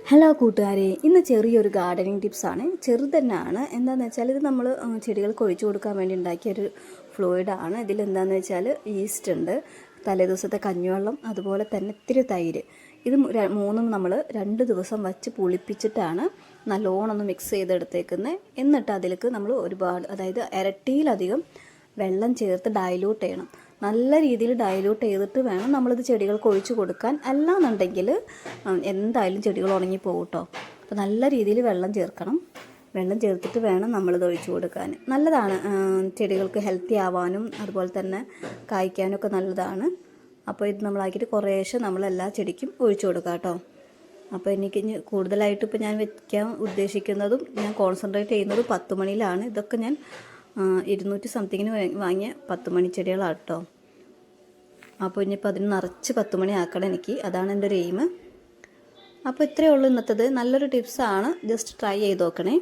Hello കൂട്ടുകാരെ, ഇന്ന് ചെറിയൊരു ഗാർഡനിങ് ടിപ്സാണ്. ചെറുതന്നെയാണ്. എന്താണെന്ന് വെച്ചാൽ ഇത് നമ്മൾ ചെടികൾക്ക് ഒഴിച്ചു കൊടുക്കാൻ വേണ്ടി ഉണ്ടാക്കിയൊരു ഫ്ലൂയിഡാണ്. ഇതിലെന്താണെന്ന് വെച്ചാൽ ഈസ്റ്റ് ഉണ്ട്, തലേദിവസത്തെ കഞ്ഞിവെള്ളം, അതുപോലെ തന്നെ ഇത്തിരി തൈര്. ഇത് മൂന്നും നമ്മൾ 2 ദിവസം വച്ച് പുളിപ്പിച്ചിട്ടാണ് നല്ലോണം ഒന്ന് മിക്സ് ചെയ്തെടുത്തേക്കുന്നത്. എന്നിട്ട് അതിലേക്ക് നമ്മൾ ഒരുപാട്, അതായത് ഇരട്ടിയിലധികം വെള്ളം ചേർത്ത് ഡൈല്യൂട്ട് ചെയ്യണം. നല്ല രീതിയിൽ ഡൈല്യൂട്ട് ചെയ്തിട്ട് വേണം നമ്മളിത് ചെടികൾക്ക് ഒഴിച്ച് കൊടുക്കാൻ. അല്ലാന്നുണ്ടെങ്കിൽ എന്തായാലും ചെടികൾ ഉണങ്ങിപ്പോകും കേട്ടോ. അപ്പോൾ നല്ല രീതിയിൽ വെള്ളം ചേർക്കണം. വെള്ളം ചേർത്തിട്ട് വേണം നമ്മളിത് ഒഴിച്ച് കൊടുക്കാൻ. നല്ലതാണ്, ചെടികൾക്ക് ഹെൽത്തി ആവാനും അതുപോലെ തന്നെ കായ്ക്കാനും ഒക്കെ നല്ലതാണ്. അപ്പോൾ ഇത് നമ്മളാക്കിയിട്ട് കുറേശ്ശെ നമ്മളെല്ലാ ചെടിക്കും ഒഴിച്ച് കൊടുക്കാം കേട്ടോ. അപ്പോൾ എനിക്ക് കൂടുതലായിട്ട് ഇപ്പോൾ ഞാൻ വയ്ക്കാൻ ഉദ്ദേശിക്കുന്നതും ഞാൻ കോൺസെൻട്രേറ്റ് ചെയ്യുന്നത് 10 മണിയിലാണ്. ഇതൊക്കെ ഞാൻ 200 സംതിങ്ങിന് വാങ്ങിയ 10 മണി ചെടികളാണ് കേട്ടോ. അപ്പോൾ ഇനിയിപ്പോൾ അതിന് നിറച്ച് 10 മണി ആക്കണം എനിക്ക്. അതാണ് എൻ്റെ ഒരു എയിം. അപ്പോൾ ഇത്രയേ ഉള്ളൂ ഇന്നത്തേത്. നല്ലൊരു ടിപ്സാണ്, ജസ്റ്റ് ട്രൈ ചെയ്ത് നോക്കണേ.